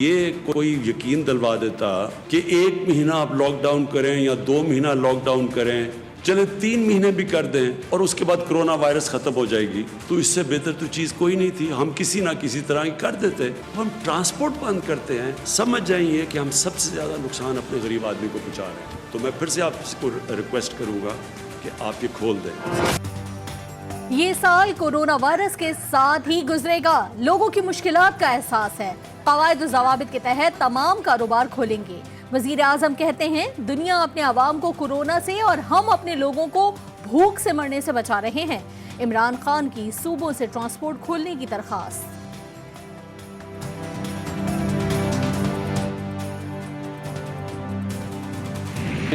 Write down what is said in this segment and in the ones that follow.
یہ کوئی یقین دلوا دیتا کہ 1 مہینہ آپ لاک ڈاؤن کریں یا 2 مہینہ لاک ڈاؤن کریں، چلے 3 مہینے بھی کر دیں اور اس کے بعد کرونا وائرس ختم ہو جائے گی، تو اس سے بہتر تو چیز کوئی نہیں تھی. ہم کسی نہ کسی طرح کر دیتے. ہم ٹرانسپورٹ بند کرتے ہیں، سمجھ جائیں یہ کہ ہم سب سے زیادہ نقصان اپنے غریب آدمی کو پہنچا رہے ہیں. تو میں پھر سے آپ کو ریکویسٹ کروں گا کہ آپ یہ کھول دیں. یہ سال کورونا وائرس کے ساتھ ہی گزرے گا. لوگوں کی مشکلات کا احساس ہے. قواعد و ضوابط کے تحت تمام کاروبار کھولیں گے. وزیر اعظم کہتے ہیں دنیا اپنے عوام کو کورونا سے اور ہم اپنے لوگوں کو بھوک سے مرنے سے بچا رہے ہیں. عمران خان کی صوبوں سے ٹرانسپورٹ کھولنے کی درخواست.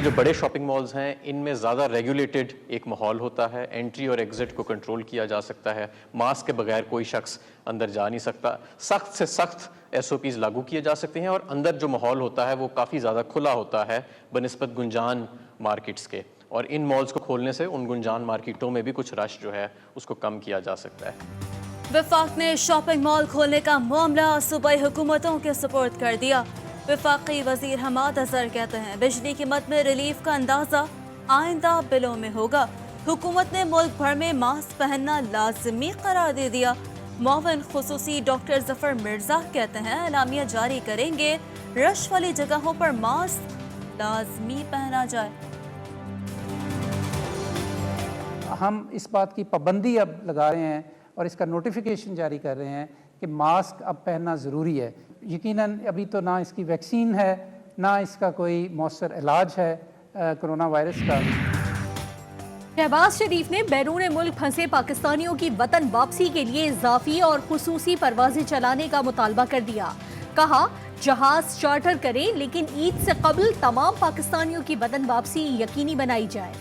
جو بڑے شاپنگ مالز ہیں ان میں زیادہ ریگولیٹڈ ایک ماحول ہوتا ہے، انٹری اور ایگزٹ کو کنٹرول کیا جا سکتا ہے، ماسک کے بغیر کوئی شخص اندر جا نہیں سکتا، سخت سے سخت SOPs لاگو کیے جا سکتے ہیں، اور اندر جو ماحول ہوتا ہے وہ کافی زیادہ کھلا ہوتا ہے بنسبت گنجان مارکیٹس کے، اور ان مالز کو کھولنے سے ان گنجان مارکیٹوں میں بھی کچھ رش جو ہے اس کو کم کیا جا سکتا ہے. وفاق نے شاپنگ مال کھولنے کا معاملہ صوبائی حکومتوں کے سپورٹ کر دیا. وفاقی وزیر حماد اظہر کہتے ہیں بجلی قیمت میں ریلیف کا اندازہ آئندہ بلوں میں ہوگا. حکومت نے ملک بھر میں ماسک پہننا لازمی قرار دے دیا. معاون خصوصی ڈاکٹر ظفر مرزا کہتے ہیں اعلامیہ جاری کریں گے رش والی جگہوں پر ماسک لازمی پہنا جائے. ہم اس بات کی پابندی اب لگا رہے ہیں اور اس کا نوٹیفیکیشن جاری کر رہے ہیں کہ ماسک اب پہننا ضروری ہے. یقیناً ابھی تو نہ اس کی ویکسین ہے نہ اس کا کوئی مؤثر علاج ہے کرونا وائرس کا. شہباز شریف نے بیرون ملک پھنسے پاکستانیوں کی وطن واپسی کے لیے اضافی اور خصوصی پروازیں چلانے کا مطالبہ کر دیا. کہا جہاز چارٹر کریں لیکن عید سے قبل تمام پاکستانیوں کی وطن واپسی یقینی بنائی جائے.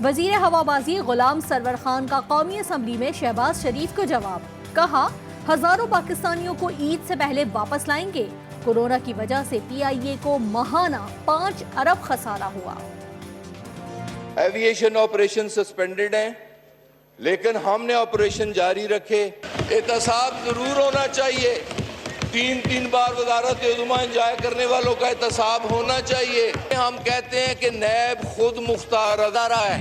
وزیر ہوابازی غلام سرور خان کا قومی اسمبلی میں شہباز شریف کو جواب. کہا ہزاروں پاکستانیوں کو عید سے پہلے واپس لائیں گے. کورونا کی وجہ سے PIA کو ماہانہ 5 ارب خسارہ ہوا. ایویشن آپریشن سسپینڈڈ ہیں لیکن ہم نے آپریشن جاری رکھے. احتساب ضرور ہونا چاہیے. 3 بار وزارت عظمیٰ انجوائے کرنے والوں کا احتساب ہونا چاہیے. ہم کہتے ہیں کہ نیب خود مختار ادارہ ہے.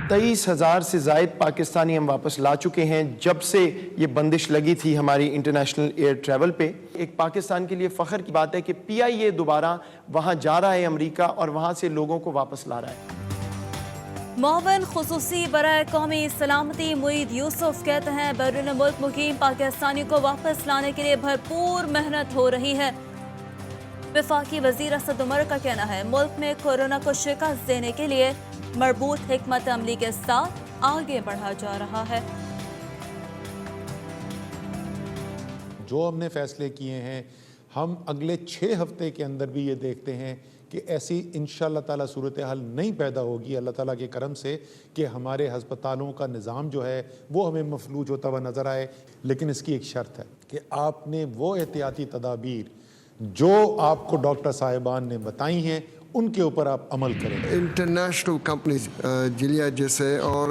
23,000 سے زائد پاکستانی ہم واپس لا چکے ہیں جب سے یہ بندش لگی تھی ہماری انٹرنیشنل ایئر ٹریول پہ. ایک پاکستان کے لیے فخر کی بات ہے کہ PIA دوبارہ وہاں جا رہا ہے امریکہ اور وہاں سے لوگوں کو واپس لا رہا ہے. معاون خصوصی برائے قومی سلامتی معید یوسف کہتے ہیں بیرون ملک مقیم پاکستانی کو واپس لانے کے لیے بھرپور محنت ہو رہی ہے. وفاقی وزیر اسد عمر کا کہنا ہے ملک میں کورونا کو شکست دینے کے لیے مربوط حکمت عملی کے ساتھ آگے بڑھا جا رہا ہے. جو ہم نے فیصلے کیے ہیں ہم اگلے 6 ہفتے کے اندر بھی یہ دیکھتے ہیں کہ ایسی انشاءاللہ تعالیٰ صورتحال نہیں پیدا ہوگی اللہ تعالیٰ کے کرم سے کہ ہمارے ہسپتالوں کا نظام جو ہے وہ ہمیں مفلوج ہوتا ہوا نظر آئے. لیکن اس کی ایک شرط ہے کہ آپ نے وہ احتیاطی تدابیر جو آپ کو ڈاکٹر صاحبان نے بتائی ہیں ان کے اوپر آپ عمل کریں. انٹرنیشنل کمپنیز جلیا جیسے اور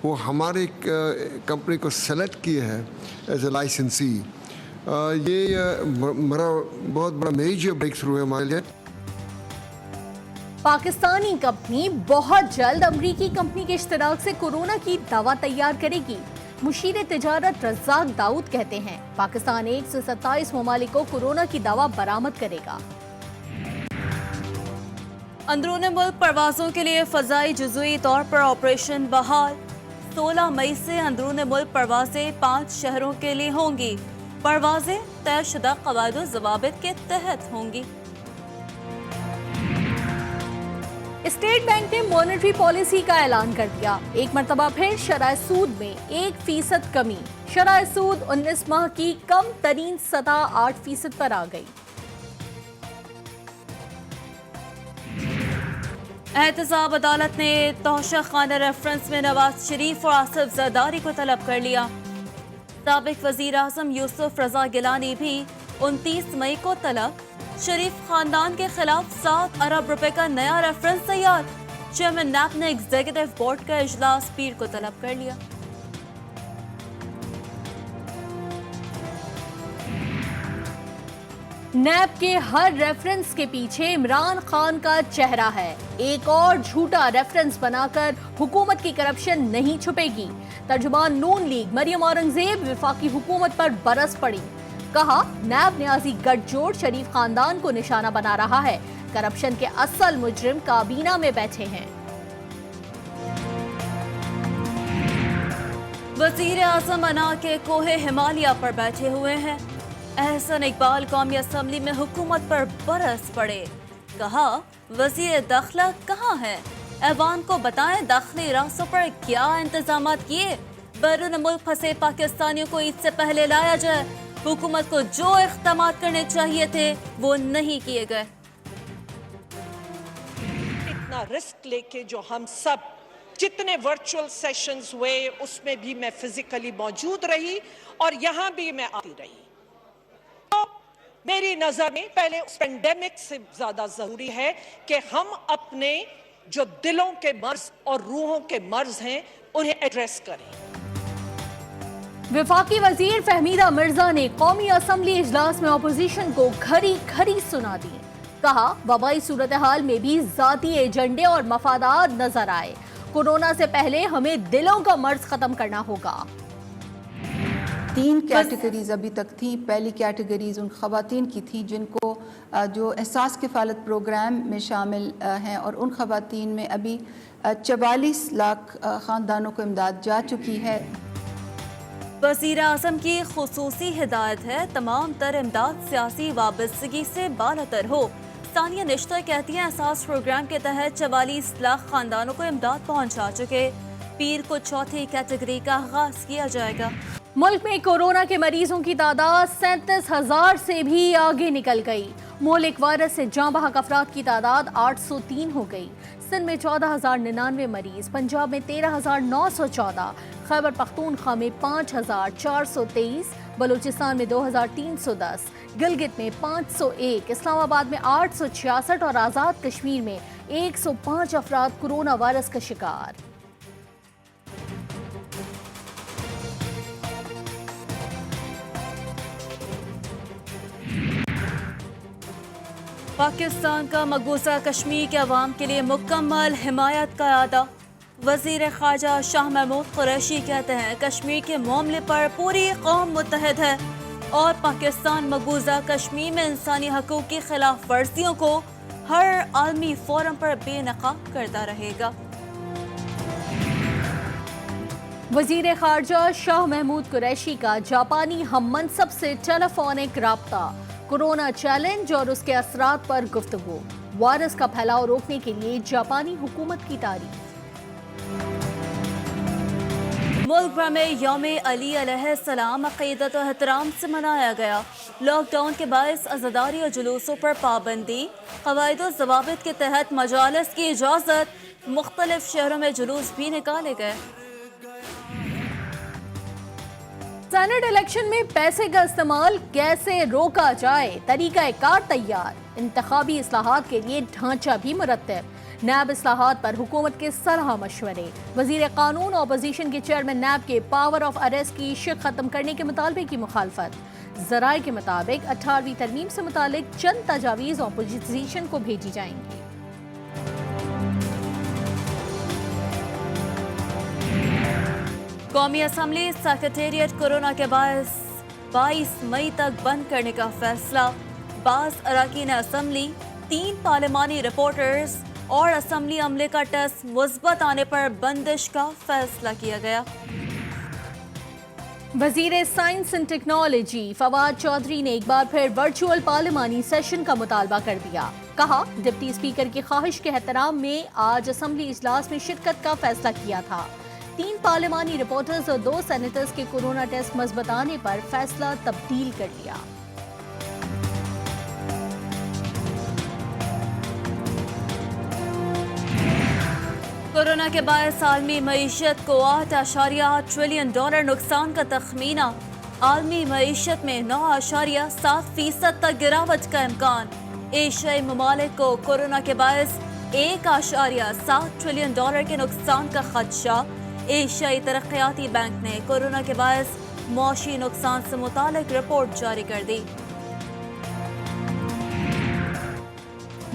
وہ ہماری کمپنی کو سلیکٹ کیے ہیں ایز اے لائسنسی. یہ بہت بڑا میجر بریک تھرو ہے ہمارے لیے. پاکستانی کمپنی بہت جلد امریکی کمپنی کے اشتراک سے کورونا کی دوا تیار کرے گی. مشیر تجارت رزاق داؤد کہتے ہیں پاکستان 127 ممالک کو کورونا کی دوا برآمد کرے گا. اندرون ملک پروازوں کے لیے فضائی جزوی طور پر آپریشن بحال. 16 مئی سے اندرون ملک پروازیں 5 شہروں کے لیے ہوں گی. پروازیں طے شدہ قواعد و ضوابط کے تحت ہوں گی. اسٹیٹ بینک نے مانیٹری پالیسی کا اعلان کر دیا. ایک مرتبہ پھر شرح سود میں 1% کمی. شرح سود 19 ماہ کی کم ترین سطح 8% پر آ گئی. احتساب عدالت نے توشہ خانہ ریفرنس میں نواز شریف اور آصف زرداری کو طلب کر لیا. سابق وزیر اعظم یوسف رضا گیلانی بھی 29 مئی کو طلب. شریف خاندان کے خلاف 7 ارب روپے کا نیا ریفرنس تیار. چیئرمین نیب نے ایگزیکٹو بورڈ کا اجلاس پیر کو طلب کر لیا. نیب کے ہر ریفرنس کے پیچھے عمران خان کا چہرہ ہے. ایک اور جھوٹا ریفرنس بنا کر حکومت کی کرپشن نہیں چھپے گی. ترجمان نون لیگ مریم اورنگزیب وفاقی حکومت پر برس پڑی. کہا نیب نیازی گٹھ جوڑ شریف خاندان کو نشانہ بنا رہا ہے. کرپشن کے اصل مجرم کابینہ میں بیٹھے ہیں. وزیر اعظم انا کے کوہ ہمالیہ پر بیٹھے ہوئے ہیں. احسن اقبال قومی اسمبلی میں حکومت پر برس پڑے. کہا وزیر داخلہ کہاں ہے؟ ایوان کو بتائیں داخلی راستوں پر کیا انتظامات کیے. بیرون ملک پھنسے پاکستانیوں کو عید سے پہلے لایا جائے. حکومت کو جو اقدامات کرنے چاہیے تھے وہ نہیں کیے گئے. اتنا رسک لے کے جو ہم سب جتنے ورچوئل سیشنز ہوئے اس میں بھی میں فزیکلی موجود رہی اور یہاں بھی میں آتی رہی. تو میری نظر میں پہلے اس پینڈیمک سے زیادہ ضروری ہے کہ ہم اپنے جو دلوں کے مرض اور روحوں کے مرض ہیں انہیں ایڈریس کریں. وفاقی وزیر فہمیدہ مرزا نے قومی اسمبلی اجلاس میں اپوزیشن کو کھری کھری سنا دی. کہا وبائی صورتحال میں بھی ذاتی ایجنڈے اور مفادات نظر آئے. کورونا سے پہلے ہمیں دلوں کا مرض ختم کرنا ہوگا. 3 کیٹیگریز ابھی تک تھیں. پہلی کیٹیگریز ان خواتین کی تھی جن کو جو احساس کفالت پروگرام میں شامل ہیں اور ان خواتین میں ابھی 44 لاکھ خاندانوں کو امداد جا چکی ہے. وزیر اعظم کی خصوصی ہدایت ہے تمام تر امداد سیاسی وابستگی سے بالاتر ہو. ثانیہ نشتر کہتی ہیں احساس پروگرام کے تحت 44 لاکھ خاندانوں کو امداد پہنچا چکے. پیر کو چوتھی کیٹیگری کا آغاز کیا جائے گا. ملک میں کورونا کے مریضوں کی تعداد 37,000 سے بھی آگے نکل گئی. مہلک وائرس سے جاں بحق افراد کی تعداد 803 ہو گئی. سندھ میں 14,099 مریض، پنجاب میں 13,914، خیبر پختونخوا میں 5,423، بلوچستان میں 2,310، گلگت میں 501، اسلام آباد میں 866 اور آزاد کشمیر میں 105 افراد کورونا وائرس کا شکار. پاکستان کا مقبوضہ کشمیر کے عوام کے لیے مکمل حمایت کا اعادہ. وزیر خارجہ شاہ محمود قریشی کہتے ہیں کشمیر کے معاملے پر پوری قوم متحد ہے اور پاکستان مقبوضہ کشمیر میں انسانی حقوق کی خلاف ورزیوں کو ہر عالمی فورم پر بے نقاب کرتا رہے گا. وزیر خارجہ شاہ محمود قریشی کا جاپانی ہم منصب سے ٹیلی فونک رابطہ. کورونا چیلنج اور اس کے اثرات پر گفتگو. وائرس کا پھیلاؤ روکنے کے لیے جاپانی حکومت کی تعریف. ملک بھر میں یوم علی علیہ السلام عقیدت و احترام سے منایا گیا. لاک ڈاؤن کے باعث عزاداری اور جلوسوں پر پابندی. قواعد و ضوابط کے تحت مجالس کی اجازت. مختلف شہروں میں جلوس بھی نکالے گئے. سینٹ الیکشن میں پیسے کا استعمال کیسے روکا جائے، طریقہ کار تیار. انتخابی اصلاحات کے لیے ڈھانچہ بھی مرتب. نیب اصلاحات پر حکومت کے صلاح مشورے. وزیر قانون اپوزیشن کے چیئرمین نیب کے پاور آف اریسٹ کی شق ختم کرنے کے مطالبے کی مخالفت. ذرائع کے مطابق 18ویں ترمیم سے متعلق چند تجاویز اپوزیشن کو بھیجی جائیں گی. قومی اسمبلی سیکریٹریٹ کورونا کے باعث 22 مئی تک بند کرنے کا فیصلہ. بعض اراکین اسمبلی، 3 پارلیمانی رپورٹرز اور اسمبلی عملے کا ٹیسٹ مثبت آنے پر بندش کا فیصلہ کیا گیا. وزیر science and technology Fawad Chaudhry نے ایک بار پھر ورچوئل پارلیمانی سیشن کا مطالبہ کر دیا. کہا ڈپٹی اسپیکر کی خواہش کے احترام میں آج اسمبلی اجلاس میں شرکت کا فیصلہ کیا تھا. 3 پارلیمانی رپورٹرز اور 2 سینیٹرز کے کورونا ٹیسٹ مثبت آنے پر فیصلہ تبدیل کر لیا. کورونا کے باعث عالمی معیشت کو $8.8 ٹریلین نقصان کا تخمینہ. عالمی معیشت میں 9.7% تک گراوٹ کا امکان. ایشیائی ممالک کو کورونا کے باعث $1.7 ٹریلین کے نقصان کا خدشہ. ایشیائی ترقیاتی بینک نے کورونا کے باعث معاشی نقصان سے متعلق رپورٹ جاری کر دی.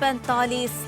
45